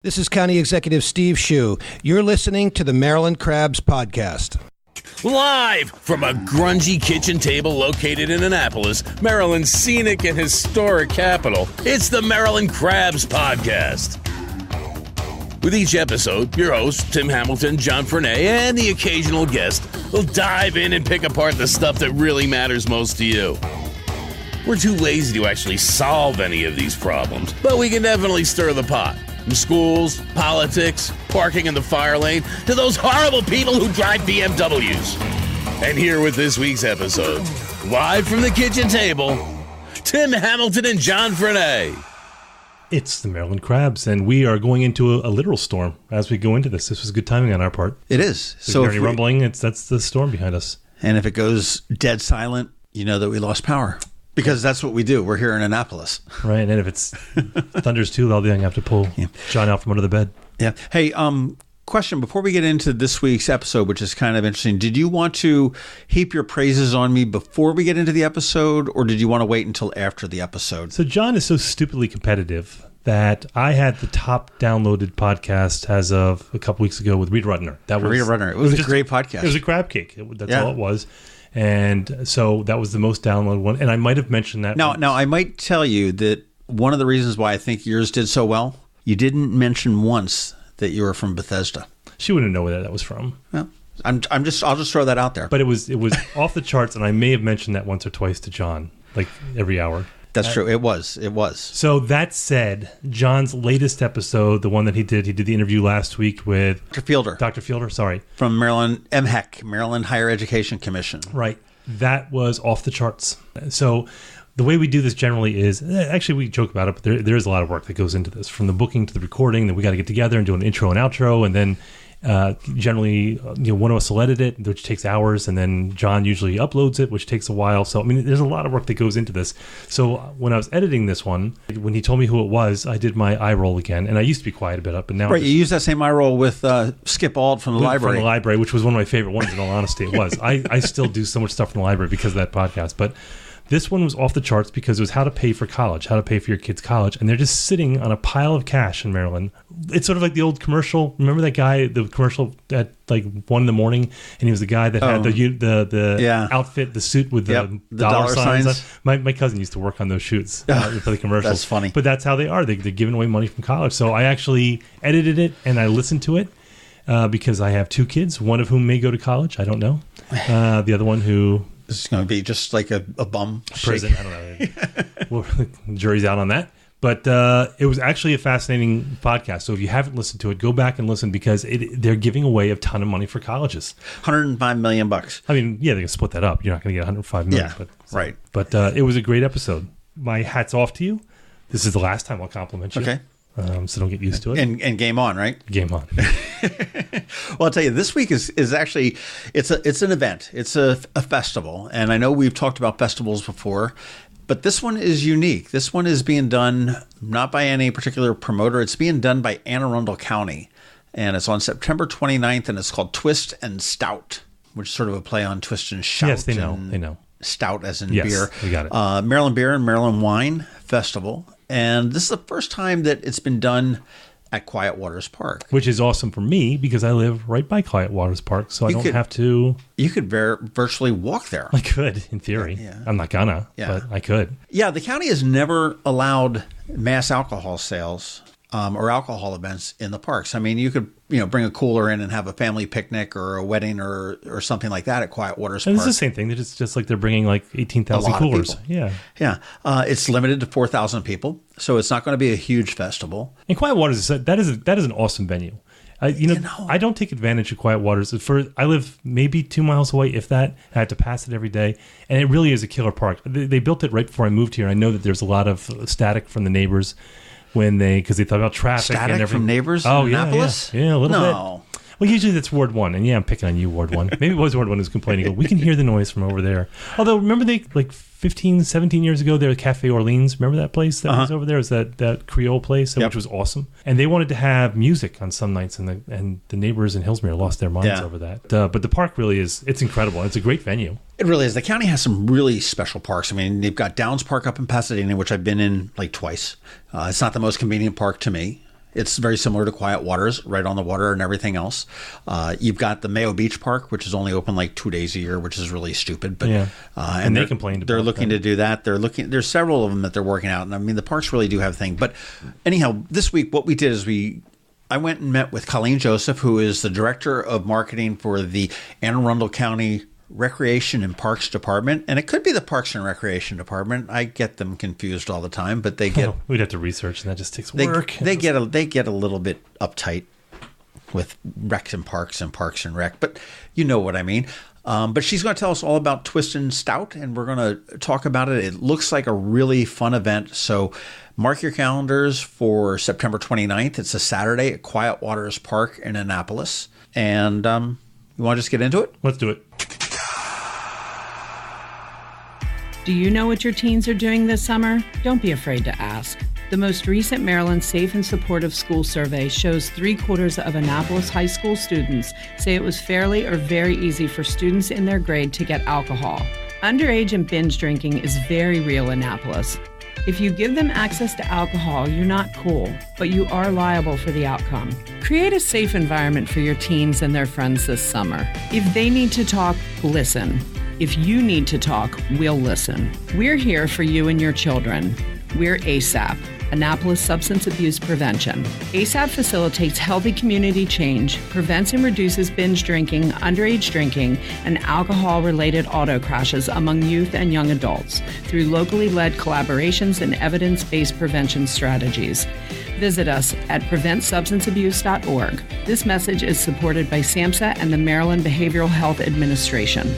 This is County Executive Steve Shue. You're listening to the Maryland Crabs Podcast. Live from a grungy kitchen table located in Annapolis, Maryland's scenic and historic capital, it's the Maryland Crabs Podcast. With each episode, your hosts, Tim Hamilton, John Frenay, and the occasional guest will dive in and pick apart the stuff that really matters most to you. We're too lazy to actually solve any of these problems, but we can definitely stir the pot. From schools, politics, parking in the fire lane, to those horrible people who drive BMWs. And here with this week's episode, live from the kitchen table, Tim Hamilton and John Frenay. It's the Maryland Crabs, and we are going into a literal storm as we go into this. This was good timing on our part. It is. So if rumbling, that's the storm behind us. And if it goes dead silent, you know that we lost power. Because that's what we do. We're here in Annapolis. Right. And if it's thunders too loud, then I have to pull John out from under the bed. Yeah. Hey, question before we get into this week's episode, which is kind of interesting. Did you want to heap your praises on me before we get into the episode, or did you want to wait until after the episode? So John is so stupidly competitive that I had the top downloaded podcast as of a couple weeks ago with Rita Rudner. Rita Rudner. It was a great podcast. It was a crab cake. That's all it was. And so that was the most downloaded one. And I might have mentioned that. Now, I might tell you that one of the reasons why I think yours did so well, you didn't mention once that you were from Bethesda. She wouldn't know where that was from. Well, I'll just throw that out there. But it was off the charts, and I may have mentioned that once or twice to John, like every hour. That's true. It was. So that said, John's latest episode, the one that he did the interview last week with Dr. Fielder, sorry. From Maryland, MHEC, Maryland Higher Education Commission. Right. That was off the charts. So the way we do this generally is, actually we joke about it, but there is a lot of work that goes into this. From the booking to the recording, then we got to get together and do an intro and outro, and then generally, one of us will edit it, which takes hours, and then John usually uploads it, which takes a while. So, I mean, there's a lot of work that goes into this. So when I was editing this one, when he told me who it was, I did my eye roll again, and I used to be quiet about it, but now... Right, you use that same eye roll with Skip Auld from the library. From the library, which was one of my favorite ones, in all honesty, it was. I still do so much stuff from the library because of that podcast, but... This one was off the charts because it was how to pay for college, how to pay for your kids' college. And they're just sitting on a pile of cash in Maryland. It's sort of like the old commercial. Remember that guy, the commercial at like 1 a.m, and he was the guy that had the outfit, the suit with the dollar signs. My cousin used to work on those shoots for the commercials. That's funny. But that's how they are. They're giving away money from college. So I actually edited it and I listened to it because I have 2 kids, one of whom may go to college. I don't know. The other one who... This is going to be just like a bum prison. I don't know. Well, the jury's out on that. But it was actually a fascinating podcast. So if you haven't listened to it, go back and listen because they're giving away a ton of money for colleges. $105 million. I mean, yeah, they can split that up. You're not going to get $105 million. Yeah, right. But it was a great episode. My hat's off to you. This is the last time I'll compliment you. Okay. So don't get used to it. And game on, right? Game on. Well, I'll tell you, this week is actually it's an event. It's a festival, and I know we've talked about festivals before, but this one is unique. This one is being done not by any particular promoter. It's being done by Anne Arundel County, and it's on September 29th, and it's called Twist and Stout, which is sort of a play on Twist and Shout. Yes, they know. Stout as in yes, beer. We got it. Maryland Beer and Maryland Wine Festival. And this is the first time that it's been done at Quiet Waters Park. Which is awesome for me because I live right by Quiet Waters Park, so I don't have to... You could virtually walk there. I could, in theory. Yeah. I'm not gonna, but I could. Yeah, the county has never allowed mass alcohol sales or alcohol events in the parks. I mean, you could bring a cooler in and have a family picnic or a wedding or something like that at Quiet Waters Park. It's the same thing. It's just like they're bringing like 18,000 coolers. Yeah. It's limited to 4,000 people, so it's not going to be a huge festival. And Quiet Waters that is an awesome venue. I don't take advantage of Quiet Waters. I live maybe 2 miles away, if that. I have to pass it every day, and it really is a killer park. They built it right before I moved here. I know that there's a lot of static from the neighbors. Because they thought about traffic and everything. From neighbors in Annapolis? Yeah, a little bit. Well, usually that's Ward 1. And yeah, I'm picking on you, Ward 1. Maybe it was Ward 1 who's complaining. We can hear the noise from over there. Although, remember they, like 15, 17 years ago, there was Cafe Orleans. Remember that place that was over there? It was that Creole place, which was awesome. And they wanted to have music on some nights, and the neighbors in Hillsmere lost their minds over that. But the park really it's incredible. It's a great venue. It really is. The county has some really special parks. I mean, they've got Downs Park up in Pasadena, which I've been in like twice. It's not the most convenient park to me. It's very similar to Quiet Waters, right on the water and everything else. You've got the Mayo Beach Park, which is only open like 2 days a year, which is really stupid. But and they complained about they're looking to do that. There's several of them that they're working out, and I mean the parks really do have a thing. But anyhow, this week what we did is I went and met with Colleen Joseph, who is the director of marketing for the Anne Arundel County Recreation and Parks Department, and it could be the Parks and Recreation Department. I get them confused all the time, but they get we'd have to research, and that just takes work. They get a little bit uptight with recs and parks and rec, but you know what I mean. But she's going to tell us all about Twist and Stout, and we're going to talk about it. It looks like a really fun event, so mark your calendars for September 29th. It's a Saturday at Quiet Waters Park in Annapolis, and you want to just get into it? Let's do it. Do you know what your teens are doing this summer? Don't be afraid to ask. The most recent Maryland Safe and Supportive School Survey shows 3/4 of Annapolis high school students say it was fairly or very easy for students in their grade to get alcohol. Underage and binge drinking is very real in Annapolis. If you give them access to alcohol, you're not cool, but you are liable for the outcome. Create a safe environment for your teens and their friends this summer. If they need to talk, listen. If you need to talk, we'll listen. We're here for you and your children. We're ASAP, Annapolis Substance Abuse Prevention. ASAP facilitates healthy community change, prevents and reduces binge drinking, underage drinking, and alcohol-related auto crashes among youth and young adults through locally led collaborations and evidence-based prevention strategies. Visit us at preventsubstanceabuse.org. This message is supported by SAMHSA and the Maryland Behavioral Health Administration.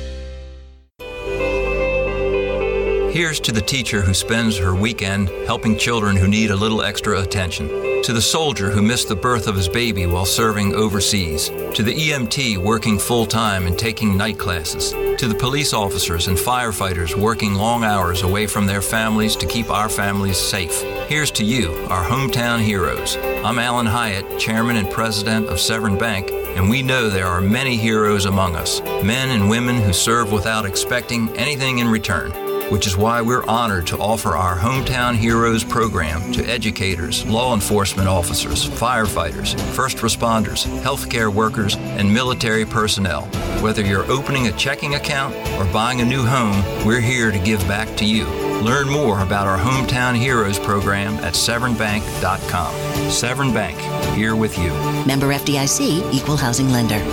Here's to the teacher who spends her weekend helping children who need a little extra attention. To the soldier who missed the birth of his baby while serving overseas. To the EMT working full-time and taking night classes. To the police officers and firefighters working long hours away from their families to keep our families safe. Here's to you, our hometown heroes. I'm Alan Hyatt, Chairman and President of Severn Bank, and we know there are many heroes among us. Men and women who serve without expecting anything in return. Which is why we're honored to offer our Hometown Heroes program to educators, law enforcement officers, firefighters, first responders, healthcare workers, and military personnel. Whether you're opening a checking account or buying a new home, we're here to give back to you. Learn more about our Hometown Heroes program at severnbank.com. Severn Bank, here with you. Member FDIC, Equal Housing Lender.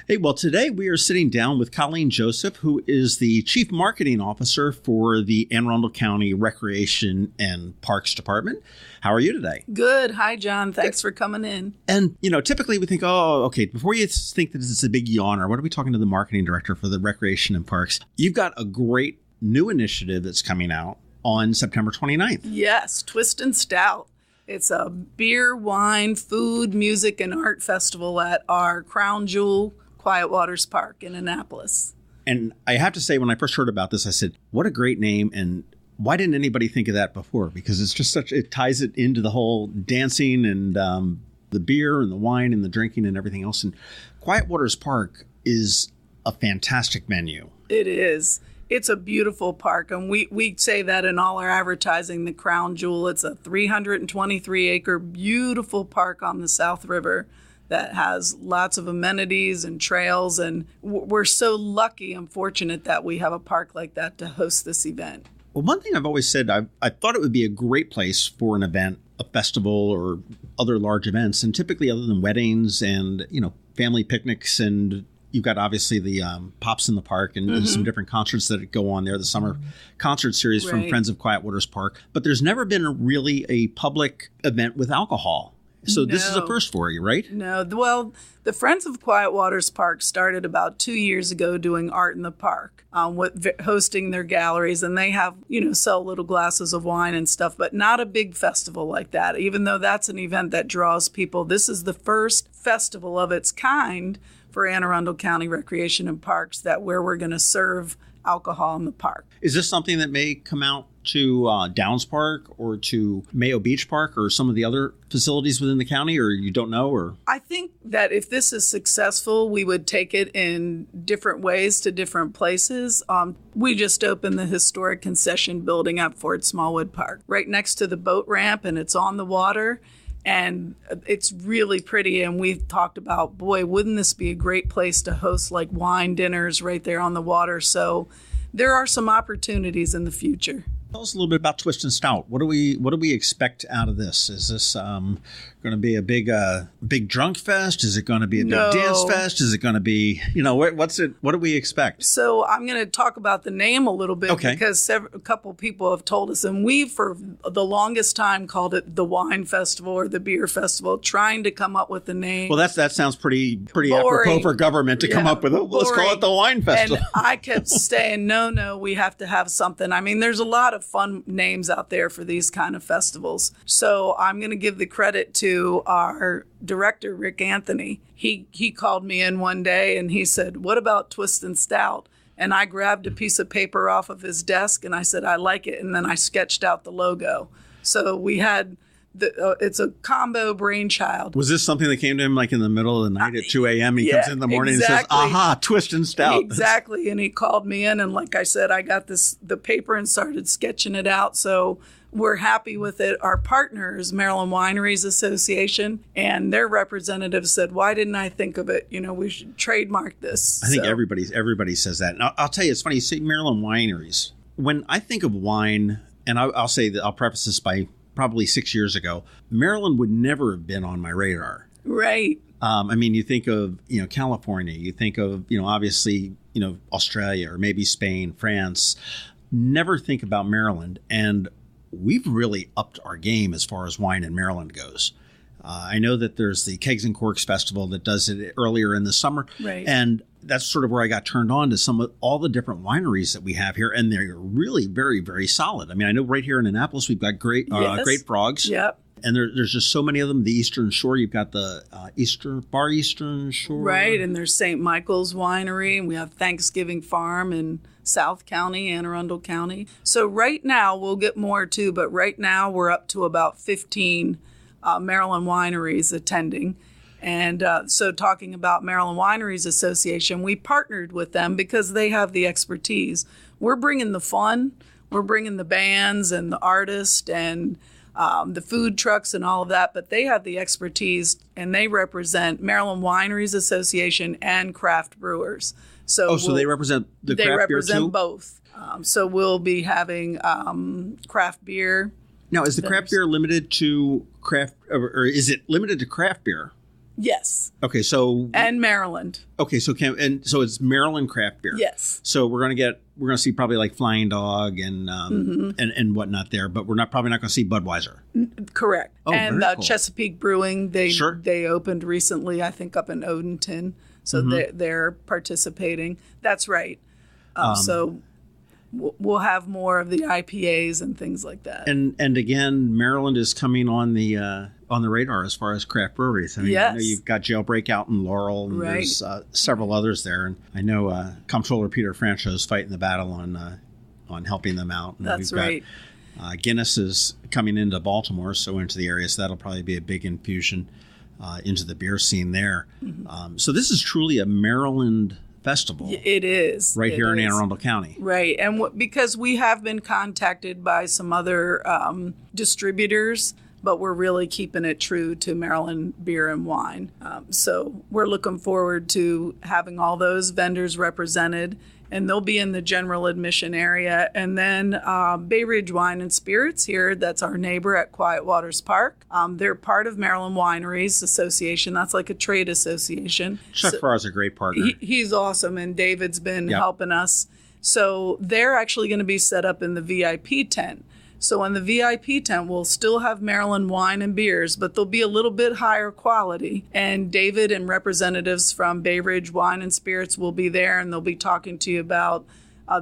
Hey, well, today we are sitting down with Colleen Joseph, who is the Chief Marketing Officer for the Anne Arundel County Recreation and Parks Department. How are you today? Good. Hi, John. Thanks for coming in. And, typically we think, before you think that it's a big yawner, what are we talking to the marketing director for the Recreation and Parks? You've got a great new initiative that's coming out on September 29th. Yes, Twist and Stout. It's a beer, wine, food, music, and art festival at our crown jewel, Quiet Waters Park in Annapolis. And I have to say, when I first heard about this, I said, what a great name. And why didn't anybody think of that before? Because it's just it ties it into the whole dancing and the beer and the wine and the drinking and everything else. And Quiet Waters Park is a fantastic venue. It is. It's a beautiful park. And we say that in all our advertising, the crown jewel. It's a 323-acre beautiful park on the South River that has lots of amenities and trails, and we're so lucky and fortunate that we have a park like that to host this event. Well, one thing I've always said, I thought it would be a great place for an event, a festival or other large events, and typically other than weddings and, family picnics, and you've got obviously the Pops in the Park and some different concerts that go on there, the summer concert series from Friends of Quiet Waters Park, but there's never been really a public event with alcohol. So this is a first for you, right? No. Well, the Friends of Quiet Waters Park started about 2 years ago doing art in the park, hosting their galleries. And they have, sell little glasses of wine and stuff, but not a big festival like that. Even though that's an event that draws people, this is the first festival of its kind for Anne Arundel County Recreation and Parks where we're going to serve alcohol in the park. Is this something that may come out to Downs Park or to Mayo Beach Park or some of the other facilities within the county, or you don't know? Or I think that if this is successful, we would take it in different ways to different places. We just opened the historic concession building at Fort Smallwood Park, right next to the boat ramp, and it's on the water. And it's really pretty. And we've talked about, boy, wouldn't this be a great place to host like wine dinners right there on the water? So there are some opportunities in the future. Tell us a little bit about Twist and Stout. What do we expect out of this? Is this going to be a big drunk fest? Is it going to be a big dance fest? Is it going to be, what's it? What do we expect? So I'm going to talk about the name a little bit because a couple people have told us, and we for the longest time called it the Wine Festival or the Beer Festival, trying to come up with the name. Well, that sounds pretty apropos for government to come up with it. Let's call it the Wine Festival. And I kept saying, no, we have to have something. I mean, there's a lot of fun names out there for these kind of festivals. So I'm going to give the credit to our director, Rick Anthony. He called me in one day and he said, what about Twist and Stout? And I grabbed a piece of paper off of his desk and I said, I like it. And then I sketched out the logo. So we had it's a combo brainchild. Was this something that came to him like in the middle of the night at 2 a.m.? He comes in the morning and says, aha, Twist and Stout. Exactly. And he called me in. And like I said, I got the paper and started sketching it out. So we're happy with it. Our partner is Maryland Wineries Association, and their representative said, why didn't I think of it? We should trademark this. I think everybody says that. And I'll tell you, it's funny. You say Maryland Wineries. When I think of wine, and I'll say that I'll preface this by probably 6 years ago, Maryland would never have been on my radar. Right. I mean, you think of, California, you think of, obviously, Australia or maybe Spain, France, never think about Maryland. And we've really upped our game as far as wine in Maryland goes. I know that there's the Kegs and Corks Festival that does it earlier in the summer. Right. And that's sort of where I got turned on to all the different wineries that we have here. And they're really very, very solid. I mean, I know right here in Annapolis, we've got great frogs. Yep. And there's just so many of them. The Eastern Shore, you've got the Eastern Shore. Right. And there's St. Michael's Winery. And we have Thanksgiving Farm in South County, Anne Arundel County. So right now, we'll get more too. But right now, we're up to about 15 Maryland wineries attending. And so talking about Maryland Wineries Association, we partnered with them because they have the expertise. We're bringing the fun. We're bringing the bands and the artists and the food trucks and all of that. But they have the expertise, and they represent Maryland Wineries Association and craft brewers. So they represent the craft beer too? They represent both. So we'll be having craft beer. Now, is the craft beer limited to craft, or is it limited to craft beer? Yes. Okay, so and Maryland. Okay, so it's Maryland craft beer. Yes. So we're gonna see probably like Flying Dog and and whatnot there, but we're probably not gonna see Budweiser. Correct. Oh, and very cool. Chesapeake Brewing, they opened recently, I think, up in Odenton, so they're participating. That's right. So we'll have more of the IPAs and things like that. And again, Maryland is coming on the radar as far as craft breweries. I mean, yes. I know you've got Jailbreak out in Laurel, and there's several others there. And I know Comptroller Peter Francho is fighting the battle on helping them out. And that's right. Guinness is coming into Baltimore, so into the area. So that'll probably be a big infusion into the beer scene there. Mm-hmm. So this is truly a Maryland festival. It is. Right here in Anne Arundel County. Right. And because we have been contacted by some other distributors, but we're really keeping it true to Maryland beer and wine. So we're looking forward to having all those vendors represented, and they'll be in the general admission area. And then Bay Ridge Wine and Spirits here, that's our neighbor at Quiet Waters Park. They're part of Maryland Wineries Association. That's like a trade association. Chuck Farrar is a great partner. He's awesome, and David's been helping us. So they're actually going to be set up in the VIP tent. So in the VIP tent, we'll still have Maryland wine and beers, but they'll be a little bit higher quality. And David and representatives from Bay Ridge Wine and Spirits will be there, and they'll be talking to you about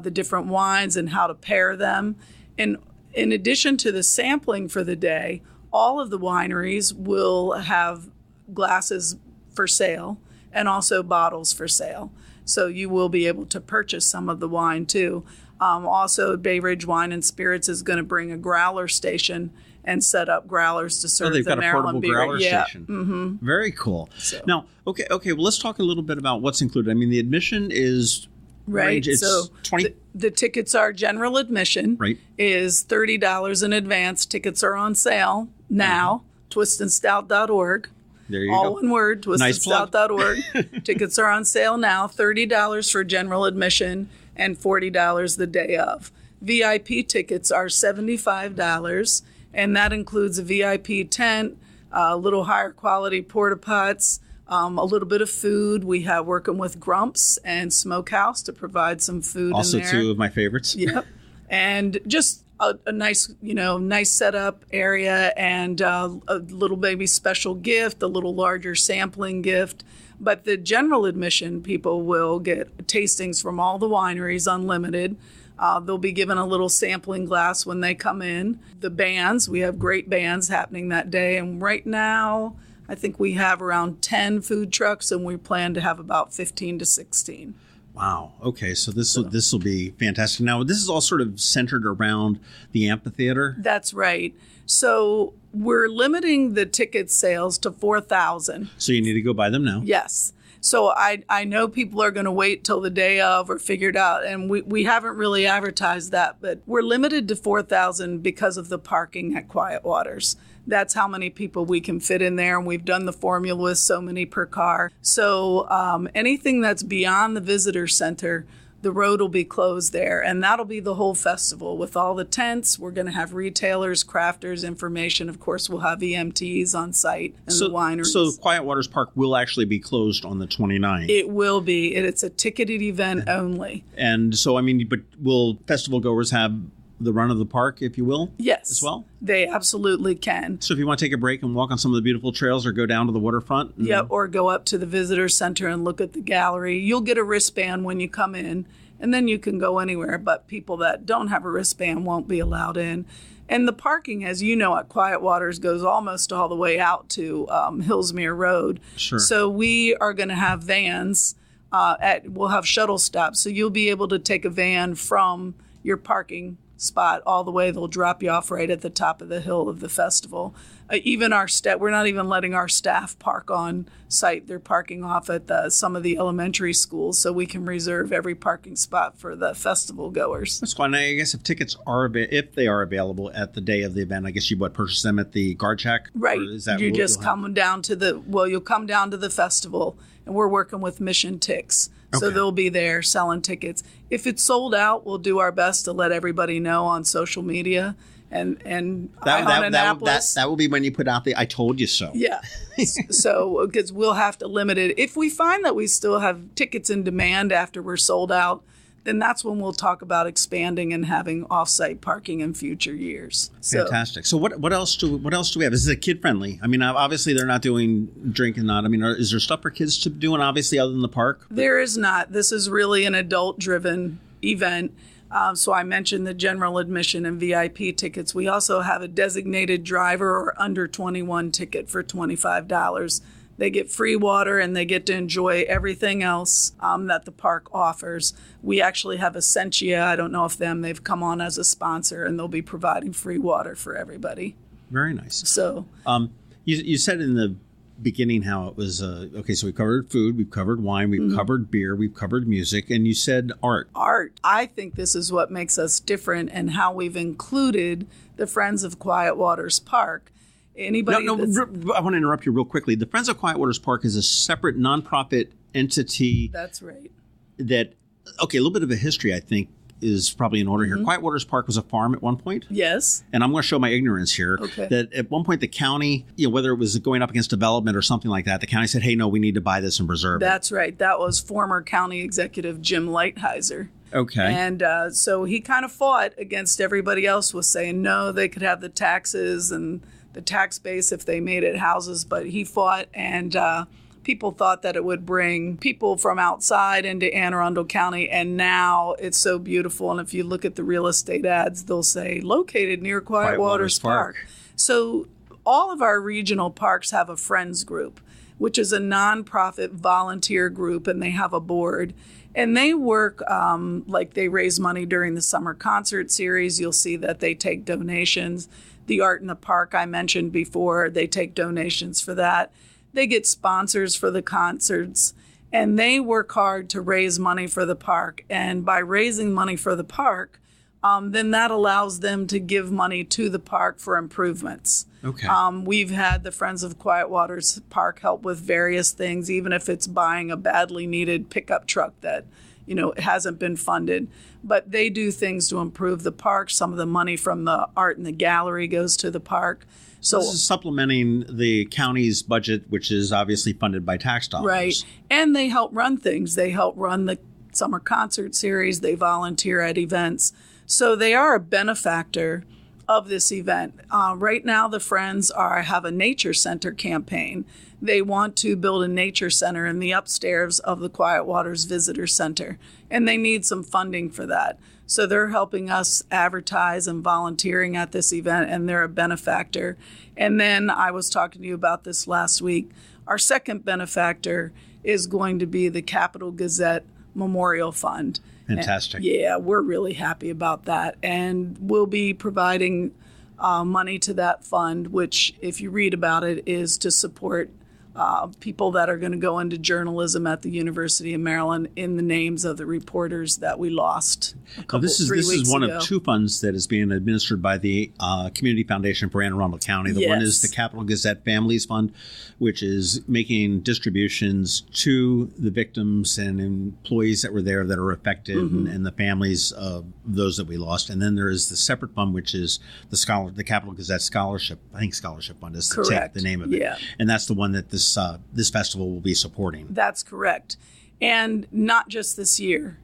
the different wines and how to pair them. And in addition to the sampling for the day, all of the wineries will have glasses for sale and also bottles for sale. So you will be able to purchase some of the wine too. Also, Bay Ridge Wine and Spirits is going to bring a growler station and set up growlers to serve they've the got Maryland a portable beer. growler Yeah. station. Mm-hmm. Very cool. So. Now, okay. Well, let's talk a little bit about what's included. I mean, the admission is Right. It's so 20. the tickets are general admission. Right. Is $30 in advance. Tickets are on sale now. twistandstout.org. There you All go. one word, twistandstout.org. Tickets are on sale now. $30 for general admission and $40 the day of. VIP tickets are $75, and that includes a VIP tent, a little higher quality porta pots, a little bit of food. We have working with Grumps and Smokehouse to provide some food Also, in there. two of my favorites. Yep. And just a nice, nice setup area and a little baby special gift, a little larger sampling gift. But the general admission people will get tastings from all the wineries, unlimited. They'll be given a little sampling glass when they come in. The bands, we have great bands happening that day. And right now, I think we have around 10 food trucks, and we plan to have about 15 to 16. Wow. Okay. So this will be fantastic. Now, this is all sort of centered around the amphitheater. That's right. So we're limiting the ticket sales to 4,000. So you need to go buy them now. Yes. So I know people are going to wait till the day of or figure it out. And we haven't really advertised that, but we're limited to 4,000 because of the parking at Quiet Waters. That's how many people we can fit in there. And we've done the formula with so many per car. So anything that's beyond the visitor center, the road will be closed there. And that'll be the whole festival with all the tents. We're going to have retailers, crafters, information. Of course, we'll have EMTs on site and the wineries. So Quiet Waters Park will actually be closed on the 29th. It will be. It's a ticketed event only. And so, I mean, but will festival goers have the run of the park, if you will? Yes. As well? They absolutely can. So if you want to take a break and walk on some of the beautiful trails or go down to the waterfront? Yeah, or go up to the visitor center and look at the gallery. You'll get a wristband when you come in, and then you can go anywhere. But people that don't have a wristband won't be allowed in. And the parking, as you know, at Quiet Waters goes almost all the way out to Hillsmere Road. Sure. So we are going to have vans. We'll have shuttle stops. So you'll be able to take a van from your parking spot all the way. They'll drop you off right at the top of the hill of the festival. Even our we're not even letting our staff park on site. They're parking off at some of the elementary schools, so we can reserve every parking spot for the festival goers. That's fine. I guess if tickets are available at the day of the event, I guess you purchase them at the guard shack? Right. You'll come down to the festival, and we're working with Mission Tix. So they'll be there selling tickets. If it's sold out, we'll do our best to let everybody know on social media. And Annapolis. That will be when you put out the "I told you so." Yeah. So because we'll have to limit it. If we find that we still have tickets in demand after we're sold out, then that's when we'll talk about expanding and having off-site parking in future years. Fantastic. So what else do we have? Is it kid friendly? I mean, obviously they're not doing drinking. I mean, is there stuff for kids to do? And obviously, other than the park, there is not. This is really an adult-driven event. So I mentioned the general admission and VIP tickets. We also have a designated driver or under 21 ticket for $25. They get free water and they get to enjoy everything else that the park offers. We actually have Essentia. I don't know if they've come on as a sponsor, and they'll be providing free water for everybody. Very nice. So you said in the beginning how it was, so we covered food, we've covered wine, we've covered beer, we've covered music, and you said art. Art. I think this is what makes us different and how we've included the Friends of Quiet Waters Park. I want to interrupt you real quickly. The Friends of Quiet Waters Park is a separate nonprofit entity. That's right. A little bit of a history, I think, is probably in order here. Quiet Waters Park was a farm at one point. Yes. And I'm going to show my ignorance here. Okay. That at one point the county, whether it was going up against development or something like that, the county said, hey, no, we need to buy this and preserve it. That's right. That was former county executive Jim Lighthizer. Okay. And so he kind of fought against everybody else was saying, no, they could have the taxes and the tax base if they made it houses. But he fought, and people thought that it would bring people from outside into Anne Arundel County, and now it's so beautiful. And if you look at the real estate ads, they'll say located near Quiet Waters Park. So all of our regional parks have a Friends group, which is a nonprofit volunteer group, and they have a board. And they work like they raise money during the summer concert series. You'll see that they take donations. The Art in the Park I mentioned before, they take donations for that. They get sponsors for the concerts, and they work hard to raise money for the park. And by raising money for the park, then that allows them to give money to the park for improvements. Okay. We've had the Friends of Quiet Waters Park help with various things, even if it's buying a badly needed pickup truck that, hasn't been funded. But they do things to improve the park. Some of the money from the art in the gallery goes to the park. So this is supplementing the county's budget, which is obviously funded by tax dollars. Right. And they help run things. They help run the summer concert series. They volunteer at events. So they are a benefactor of this event. Right now, the Friends have a nature center campaign. They want to build a nature center in the upstairs of the Quiet Waters Visitor Center, and they need some funding for that. So they're helping us advertise and volunteering at this event, and they're a benefactor. And then I was talking to you about this last week. Our second benefactor is going to be the Capital Gazette Memorial Fund. Fantastic. And, yeah, we're really happy about that. And we'll be providing money to that fund, which, if you read about it, is to support people that are going to go into journalism at the University of Maryland in the names of the reporters that we lost. This is one of two funds that is being administered by the Community Foundation for Anne Arundel County. The one is the Capital Gazette Families Fund, which is making distributions to the victims and employees that were there that are affected, and the families of those that we lost. And then there is the separate fund, which is the Capital Gazette Scholarship. I think Scholarship Fund is the name of it. Yeah. And that's the one that this festival will be supporting. That's correct. And not just this year.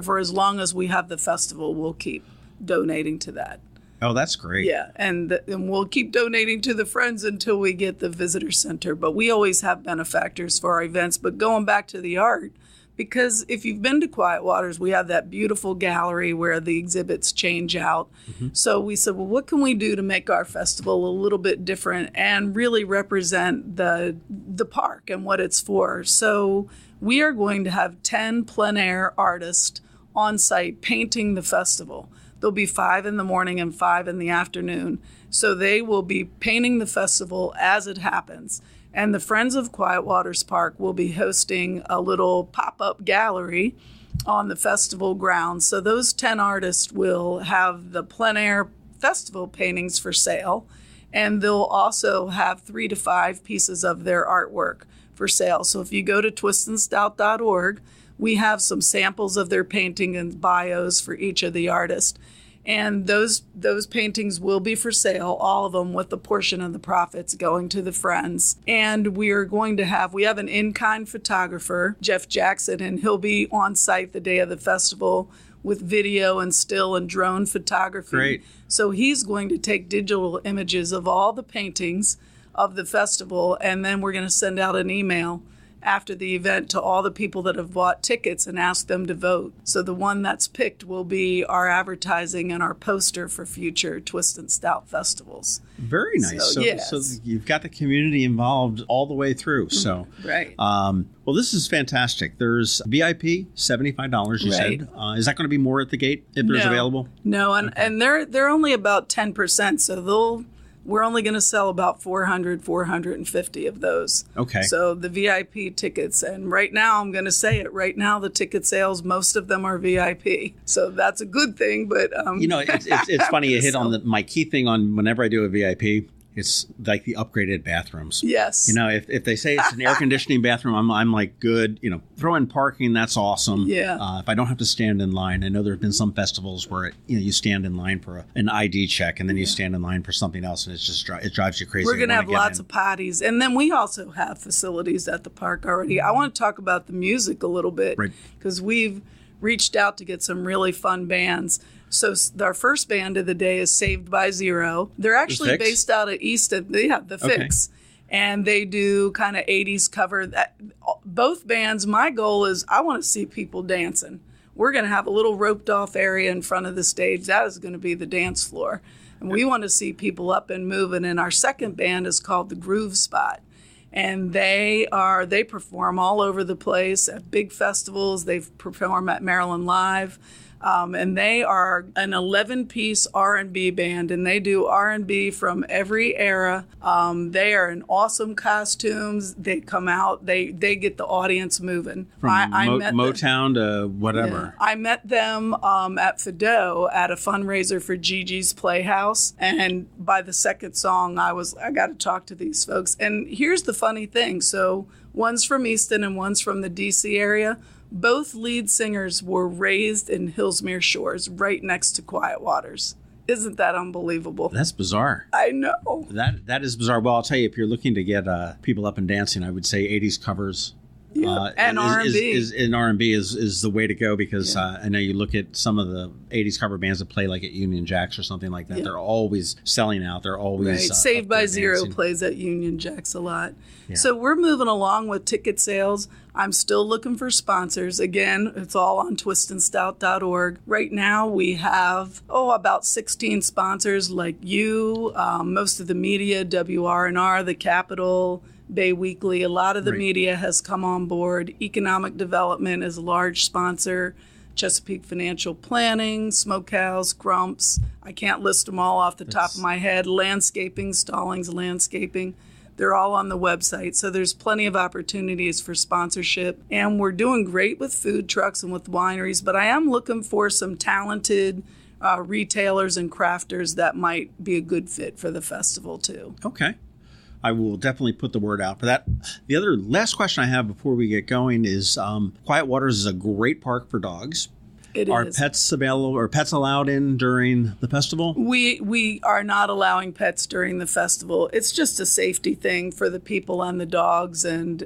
For as long as we have the festival, we'll keep donating to that. Oh, that's great. Yeah, and we'll keep donating to the Friends until we get the visitor center. But we always have benefactors for our events. But going back to the art, because if you've been to Quiet Waters, we have that beautiful gallery where the exhibits change out. So we said, well, what can we do to make our festival a little bit different and really represent the park and what it's for? So we are going to have 10 plein air artists on site painting the festival. There'll be 5 in the morning and 5 in the afternoon. So they will be painting the festival as it happens. And the Friends of Quiet Waters Park will be hosting a little pop-up gallery on the festival grounds. So those 10 artists will have the plein air festival paintings for sale. And they'll also have 3 to 5 pieces of their artwork for sale. So if you go to twistandstout.org, we have some samples of their painting and bios for each of the artists. And those paintings will be for sale, all of them, with a portion of the profits going to the Friends. And we have an in-kind photographer, Jeff Jackson, and he'll be on site the day of the festival with video and still and drone photography. Great. So he's going to take digital images of all the paintings of the festival, and then we're going to send out an email after the event to all the people that have bought tickets and ask them to vote. So the one that's picked will be our advertising and our poster for future Twist and Stout festivals. Very nice. So you've got the community involved all the way through. So right. Well, this is fantastic. There's VIP, $75. You said. Is that going to be more at the gate if there's available? No, and they're only about 10%. So we're only going to sell about 450 of those. Okay. So the VIP tickets, and right now, I'm going to say it, right now the ticket sales, most of them are VIP. So that's a good thing, but... it's funny, you hit on my key thing on whenever I do a VIP, it's like the upgraded bathrooms. Yes. If they say it's an air conditioning bathroom, I'm like, good. Throw in parking, that's awesome. Yeah. If I don't have to stand in line, I know there have been some festivals where you stand in line for an ID check, and then you stand in line for something else, and it drives you crazy. We're going to have lots of potties, and then we also have facilities at the park already. I want to talk about the music a little bit, because we've reached out to get some really fun bands. So our first band of the day is Saved by Zero. They're actually based out of Easton. They have the Fix. And they do kind of 80s cover. Both bands, my goal is I want to see people dancing. We're going to have a little roped off area in front of the stage. That is going to be the dance floor. And we want to see people up and moving. And our second band is called The Groove Spot. And they perform all over the place at big festivals. They perform at Maryland Live. And they are an 11-piece R&B band, and they do R&B from every era. They are in awesome costumes. They come out. They get the audience moving. From Motown to whatever. Yeah. I met them at Fido at a fundraiser for Gigi's Playhouse, and by the second song, I got to talk to these folks. And here's the funny thing. So one's from Easton and one's from the D.C. area. Both lead singers were raised in Hillsmere Shores, right next to Quiet Waters. Isn't that unbelievable? That's bizarre. I know. That is bizarre. Well, I'll tell you, if you're looking to get people up and dancing, I would say 80s covers. Yeah. And R&B. And R&B is the way to go, because I know you look at some of the 80s cover bands that play like at Union Jacks or something like that. Yeah. They're always selling out. They're always right. Saved by Zero plays at Union Jacks a lot. Yeah. So we're moving along with ticket sales. I'm still looking for sponsors. Again, it's all on twistandstout.org. Right now we have about 16 sponsors like you, most of the media, WRNR, The Capitol, Bay Weekly. A lot of the media has come on board. Economic Development is a large sponsor. Chesapeake Financial Planning, Smokehouse, Grumps. I can't list them all off the top of my head. Landscaping, Stallings Landscaping. They're all on the website. So there's plenty of opportunities for sponsorship. And we're doing great with food trucks and with wineries. But I am looking for some talented retailers and crafters that might be a good fit for the festival, too. Okay. I will definitely put the word out for that. The other last question I have before we get going is Quiet Waters is a great park for dogs. Are pets available or pets allowed in during the festival? We are not allowing pets during the festival. It's just a safety thing for the people and the dogs. And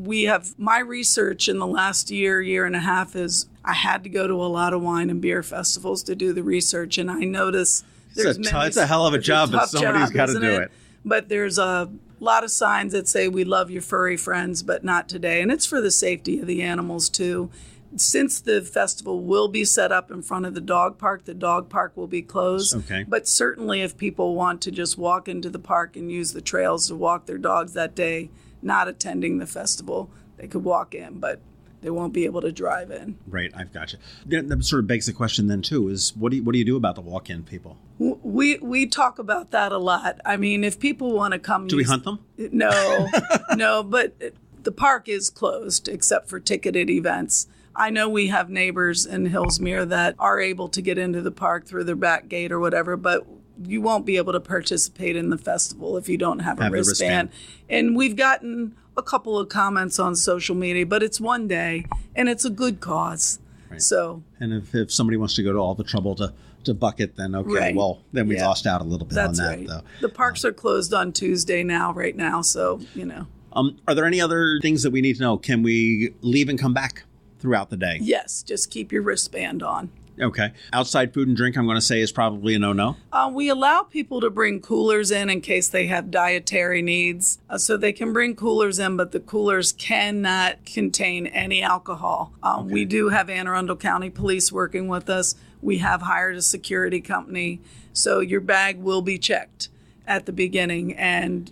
we have my research in the last year and a half is I had to go to a lot of wine and beer festivals to do the research. And I noticed it's a hell of a job, but somebody's got to do it. But there's a lot of signs that say we love your furry friends, but not today. And it's for the safety of the animals, too. Since the festival will be set up in front of the dog park will be closed. Okay. But certainly if people want to just walk into the park and use the trails to walk their dogs that day, not attending the festival, they could walk in, but they won't be able to drive in. Right, I've got you. That sort of begs the question then, too, is what do you do about the walk-in people? We talk about that a lot. I mean, if people want to come... Do we hunt them? No, but the park is closed except for ticketed events. I know we have neighbors in Hillsmere that are able to get into the park through their back gate or whatever, but you won't be able to participate in the festival if you don't have a wristband. And we've gotten a couple of comments on social media, but it's one day and it's a good cause. Right. So, and if somebody wants to go to all the trouble to bucket, then okay, right. Well, then we lost out a little bit That's on that, right. though. The parks are closed on Tuesday right now, so, you know. Are there any other things that we need to know? Can we leave and come back throughout the day? Yes, just keep your wristband on. Okay. Outside food and drink, I'm going to say, is probably a no-no. We allow people to bring coolers in case they have dietary needs. So they can bring coolers in, but the coolers cannot contain any alcohol. Okay. We do have Anne Arundel County Police working with us. We have hired a security company. So your bag will be checked at the beginning, and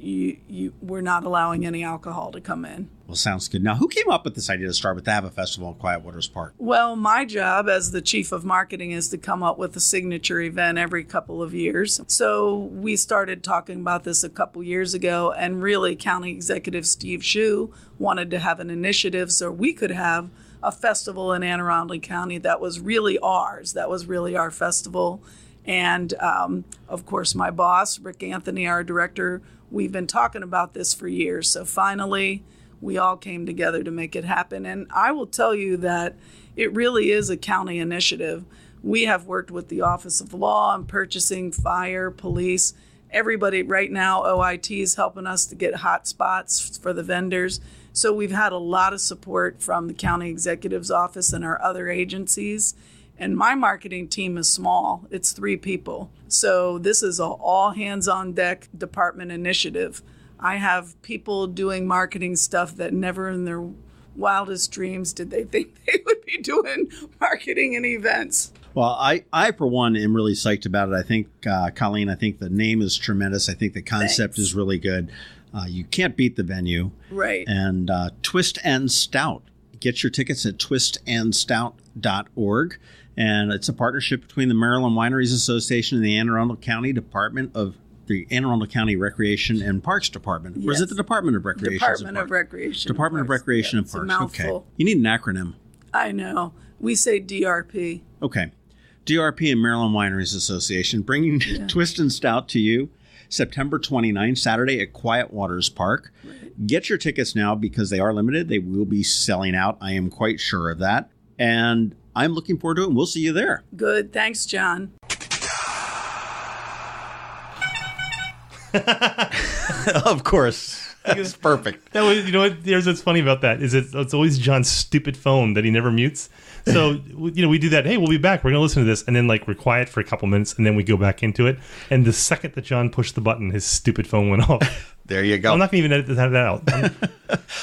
we're not allowing any alcohol to come in. Well, sounds good. Now, who came up with this idea to start with to have a festival in Quiet Waters Park? Well, my job as the chief of marketing is to come up with a signature event every couple of years. So we started talking about this a couple years ago, and really County Executive Steve Shue wanted to have an initiative so we could have a festival in Anne Arundel County that was really ours. That was really our festival. And, of course, my boss, Rick Anthony, our director, we've been talking about this for years. So finally, we all came together to make it happen. And I will tell you that it really is a county initiative. We have worked with the Office of Law and Purchasing, Fire, Police. Everybody right now, OIT is helping us to get hot spots for the vendors. So we've had a lot of support from the county executive's office and our other agencies. And my marketing team is small. It's 3 people. So this is an all-hands-on-deck department initiative. I have people doing marketing stuff that never in their wildest dreams did they think they would be doing marketing and events. Well, I for one, am really psyched about it. I think, Colleen, I think the name is tremendous. I think the concept is really good. You can't beat the venue. Right. And Twist and Stout. Get your tickets at twistandstout.org. And it's a partnership between the Maryland Wineries Association and the Anne Arundel County Department of the Anne Arundel County Recreation and Parks Department. Yes. Or is it the Department of Recreation? Department of Recreation. Department of Recreation and Parks. Okay. You need an acronym. I know. We say DRP. Okay. DRP and Maryland Wineries Association bringing Twist and Stout to you September 29th, Saturday at Quiet Waters Park. Right. Get your tickets now because they are limited. They will be selling out. I am quite sure of that. And I'm looking forward to it, and we'll see you there. Good. Thanks, John. Of course. That's perfect. That was, you know what? Here's what's funny about that is it's always John's stupid phone that he never mutes. So, you know, we do that. Hey, we'll be back. We're going to listen to this. And then, like, we're quiet for a couple minutes, and then we go back into it. And the second that John pushed the button, his stupid phone went off. There you go. I'm not going to even edit that out.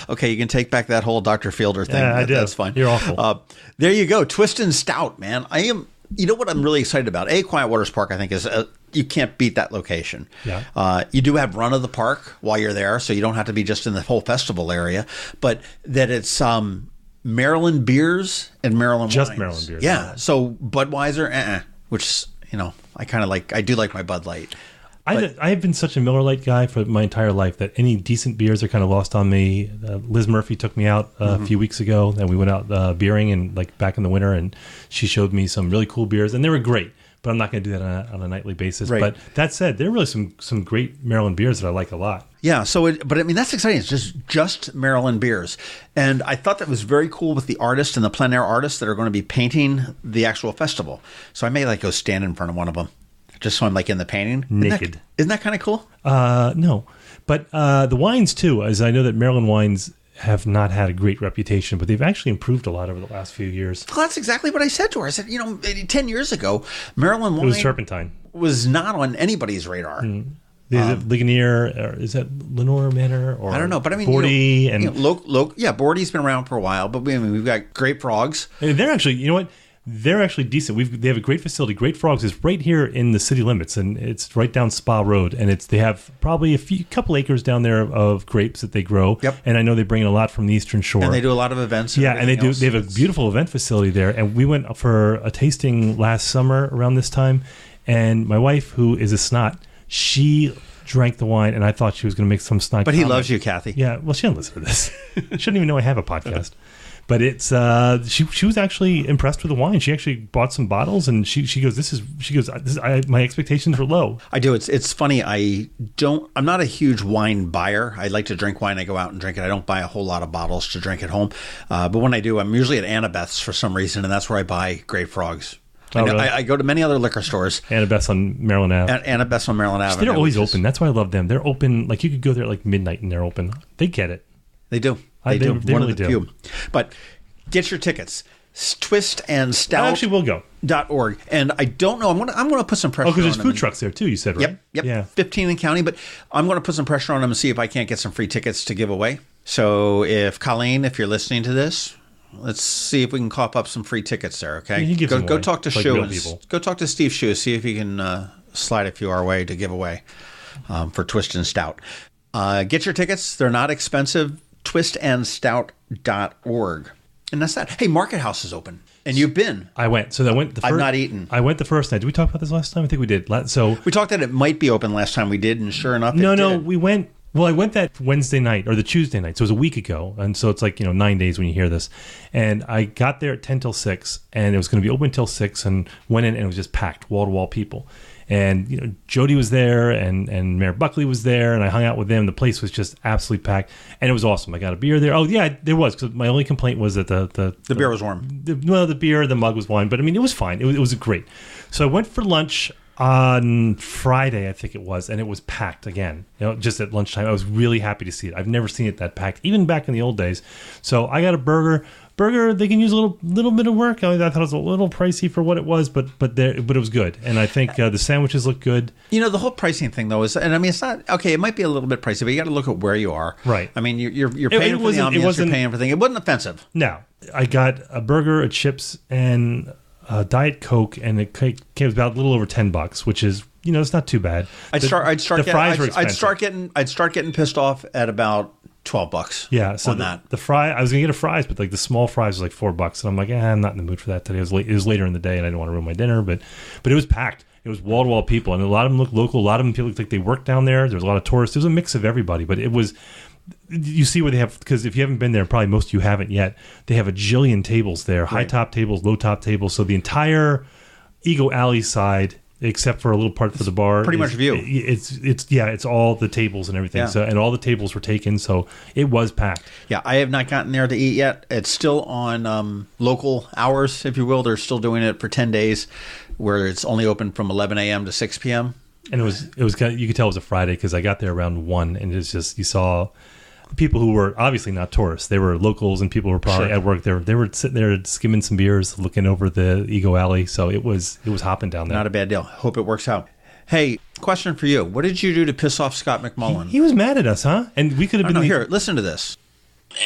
Okay, you can take back that whole Dr. Fielder thing. Yeah, I did. That's fine. You're awful. There you go. Twist and Stout, man. You know what I'm really excited about? Quiet Waters Park, I think, is you can't beat that location. Yeah. You do have run of the park while you're there, so you don't have to be just in the whole festival area. But that it's Maryland beers and Maryland just wines. Maryland beers. Yeah. So Budweiser, which, you know, I do like my Bud Light. I have been such a Miller Lite guy for my entire life that any decent beers are kind of lost on me. Liz Murphy took me out a few weeks ago, and we went out beering and like back in the winter, and she showed me some really cool beers, and they were great. But I'm not going to do that on a nightly basis. Right. But that said, there are really some great Maryland beers that I like a lot. Yeah. But I mean, that's exciting. It's just Maryland beers. And I thought that was very cool with the artists and the plein air artists that are going to be painting the actual festival. So I may like go stand in front of one of them just so I'm like in the painting. Naked. Isn't that kind of cool? No. But the wines too, as I know that Maryland wines have not had a great reputation, but they've actually improved a lot over the last few years. Well, that's exactly what I said to her. I said, 10 years ago, Maryland wine... It was turpentine. ...was not on anybody's radar. Is it Ligonier, or is that Lenore Manor? Or I don't know, but I mean... Bordy Bordy's been around for a while, but we've got Grape Frogs. And they're actually, you know what? They're actually decent. They have a great facility. Great Frogs is right here in the city limits, and it's right down Spa Road. And they have probably a couple acres down there of grapes that they grow. Yep. And I know they bring in a lot from the Eastern Shore. And they do a lot of events. Yeah, and they have a beautiful event facility there. And we went for a tasting last summer around this time, and my wife, who is a snot, she drank the wine, and I thought she was going to make some snot. But he loves you, Kathy. Yeah, well, she doesn't listen to this. She doesn't even know I have a podcast. But it's she was actually impressed with the wine. She actually bought some bottles, and she goes, my expectations were low. I do. It's funny. I'm not a huge wine buyer. I like to drink wine. I go out and drink it. I don't buy a whole lot of bottles to drink at home. But when I do, I'm usually at Annabeth's for some reason, and that's where I buy Grape Frogs. Oh, really? I go to many other liquor stores. Annabeth's on Maryland Ave. Annabeth's on Maryland Avenue. They're always open. That's why I love them. They're open. Like you could go there at like midnight, and they're open. They get it. They do. They do. One really of the few. But get your tickets. Twist and Stout. I actually will go. .org. And I don't know. I'm going to put some pressure on them. because there's food trucks there too, you said, right? Yep. Yeah. 15 in county. But I'm going to put some pressure on them and see if I can't get some free tickets to give away. So Colleen, if you're listening to this, let's see if we can cough up some free tickets there, okay? Yeah, go talk to Shu. People. Go talk to Steve Shu. See if he can slide a few our way to give away for Twist and Stout. Get your tickets. They're not expensive. twistandstout.org. And that's that. Hey, Market House is open. And you've been. I went. So I went the first. I've not eaten. I went the first night. Did we talk about this last time? I think we did. So we talked that it might be open last time we did, and sure enough, we went. Well, I went that Wednesday night or the Tuesday night. So it was a week ago. And so it's like, 9 days when you hear this. And I got there at 10 till 6, and it was going to be open till 6, and went in, and it was just packed, wall-to-wall people. And, Jody was there, and Mayor Buckley was there, and I hung out with them. The place was just absolutely packed, and it was awesome. I got a beer there. Oh, yeah, there was, because my only complaint was that the beer was warm. The beer, the mug was wine, but, I mean, it was fine. It was great. So I went for lunch on Friday, I think it was, and it was packed again, just at lunchtime. I was really happy to see it. I've never seen it that packed, even back in the old days. So I got a burger. They can use a little bit of work. I thought it was a little pricey for what it was, but it was good. And I think the sandwiches look good. The whole pricing thing though is, and I mean, it's not okay. It might be a little bit pricey, but you got to look at where you are. Right. I mean, you're paying for the ambiance. You're paying for things. It wasn't offensive. No, I got a burger, a chips, and a Diet Coke, and it was about a little over $10, which is it's not too bad. I'd start getting pissed off at about $12. Yeah, so on that. The fry, I was gonna get a fries, but like the small fries was like $4, and I'm like, I'm not in the mood for that today. It was later in the day, and I didn't want to ruin my dinner, but it was packed. It was wall to wall people, and a lot of them looked local. A lot of them looked like they worked down there. There was a lot of tourists. There was a mix of everybody, but it was. You see where they have, because if you haven't been there, probably most of you haven't yet. They have a jillion tables there, high top tables, low top tables. So the entire Eagle Alley side, except for a little part for the bar, pretty much view. It's all the tables and everything. Yeah. So and all the tables were taken, so it was packed. Yeah, I have not gotten there to eat yet. It's still on local hours, if you will. They're still doing it for 10 days, where it's only open from 11 a.m. to 6 p.m. And it was kind of, you could tell it was a Friday because I got there around 1, and it's just, you saw people who were obviously not tourists. They were locals, and people were probably at work. They were sitting there skimming some beers, looking over the Eagle Alley. So it was hopping down there. Not a bad deal. Hope it works out. Hey, question for you. What did you do to piss off Scott MacMullan? He was mad at us, huh? And we could have been... Here, listen to this.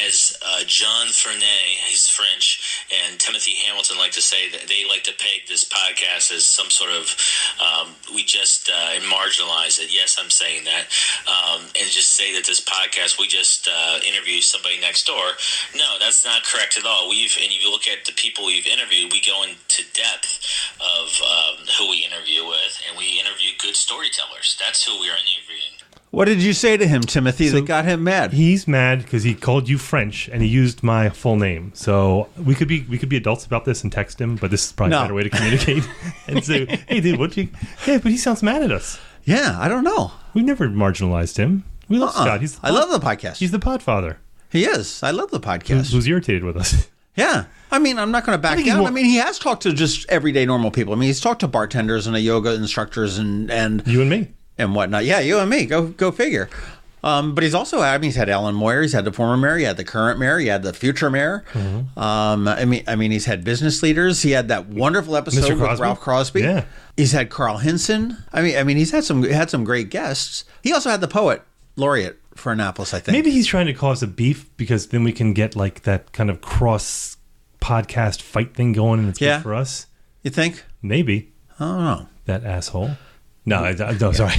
As John Fernay, he's French, and Timothy Hamilton like to say that they like to peg this podcast as some sort of, we just marginalize it. Yes, I'm saying that. And just say that this podcast, we just interview somebody next door. No, that's not correct at all. And if you look at the people we've interviewed, we go into depth of who we interview with, and we interview good storytellers. That's who we are interviewing. What did you say to him, Timothy, that got him mad? He's mad because he called you French and he used my full name. So we could be adults about this and text him, but this is probably a better way to communicate and say, "Hey, dude, Yeah, but he sounds mad at us." Yeah, I don't know. We never marginalized him. We love Scott. I love the podcast. He's the podfather. He is. I love the podcast. Who's irritated with us? Yeah. I mean, I'm not going to back down. I mean, he has talked to just everyday normal people. I mean, he's talked to bartenders and yoga instructors and you and me. And whatnot. Yeah, you and me. Go figure. But he's also he's had Ellen Moyer, he's had the former mayor, he had the current mayor, he had the future mayor. Mm-hmm. I mean, he's had business leaders. He had that wonderful episode with Ralph Crosby. Yeah. He's had Carl Hinson. I mean, he's had some great guests. He also had the poet laureate for Annapolis, I think. Maybe he's trying to cause a beef because then we can get like that kind of cross podcast fight thing going, and it's good for us. You think? Maybe. I don't know. That asshole. No, sorry.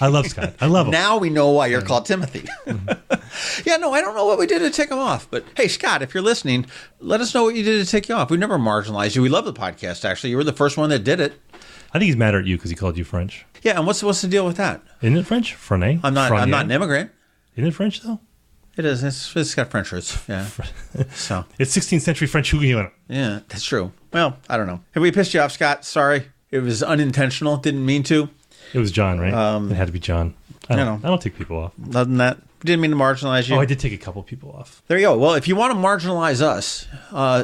I love Scott. I love him. Now we know why you're called Timothy. Yeah, no, I don't know what we did to take him off. But hey, Scott, if you're listening, let us know what you did to take you off. We never marginalized you. We love the podcast, actually. You were the first one that did it. I think he's mad at you because he called you French. Yeah, and what's the deal with that? Isn't it French? Frenet? I'm not an immigrant. Isn't it French, though? It is. It's got French roots. Yeah. So it's 16th century French. Yeah, that's true. Well, I don't know. Have we pissed you off, Scott? Sorry. It was unintentional. Didn't mean to. It was John, right? It had to be John. I don't take people off. Other than that, didn't mean to marginalize you. Oh, I did take a couple people off. There you go. Well, if you want to marginalize us,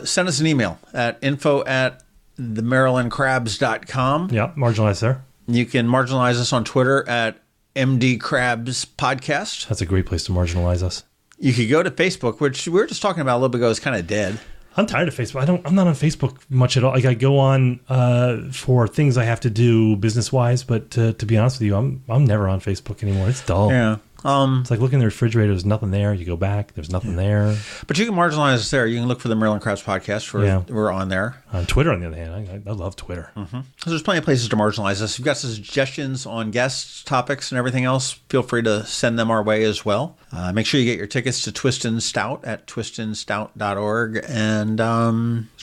send us an email at info@themarylandcrabs.com. Yeah, marginalize there. You can marginalize us on Twitter at MD Podcast. That's a great place to marginalize us. You could go to Facebook, which we were just talking about a little bit ago. It's kind of dead. I'm tired of Facebook. I'm not on Facebook much at all. Like I go on for things I have to do business wise, but to be honest with you, I'm never on Facebook anymore. It's dull. Yeah. It's like looking in the refrigerator. There's nothing there. You go back. There's nothing there. But you can marginalize us there. You can look for the Maryland Crabs Podcast. We're on there. On Twitter, on the other hand, I love Twitter. Mm-hmm. So there's plenty of places to marginalize us. If you've got suggestions on guests, topics, and everything else, feel free to send them our way as well. Make sure you get your tickets to Twist and Stout at twistandstout.org. And is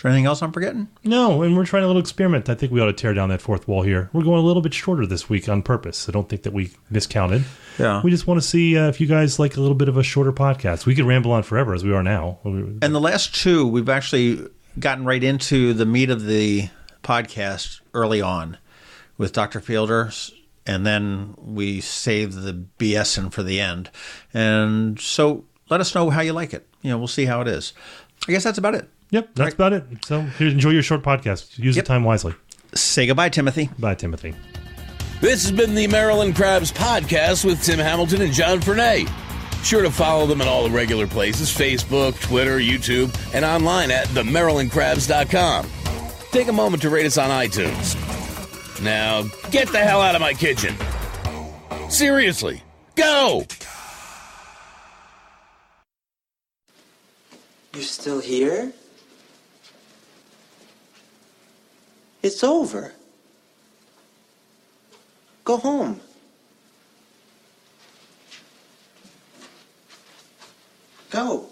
there anything else I'm forgetting? No, and we're trying a little experiment. I think we ought to tear down that fourth wall here. We're going a little bit shorter this week on purpose. I don't think that we miscounted. Yeah. We just want to see if you guys like a little bit of a shorter podcast. We could ramble on forever as we are now. And the last two, we've actually gotten right into the meat of the podcast early on with Dr. Fielder, and then we saved the BSing for the end. And so let us know how you like it. We'll see how it is. I guess that's about it. Yep, that's about it. So enjoy your short podcast. Use the time wisely. Say goodbye, Timothy. Bye, Timothy. This has been the Maryland Crabs Podcast with Tim Hamilton and John Fernay. Sure to follow them in all the regular places, Facebook, Twitter, YouTube, and online at themarylandcrabs.com. Take a moment to rate us on iTunes. Now, get the hell out of my kitchen. Seriously, go! You still here? It's over. Go home. Go.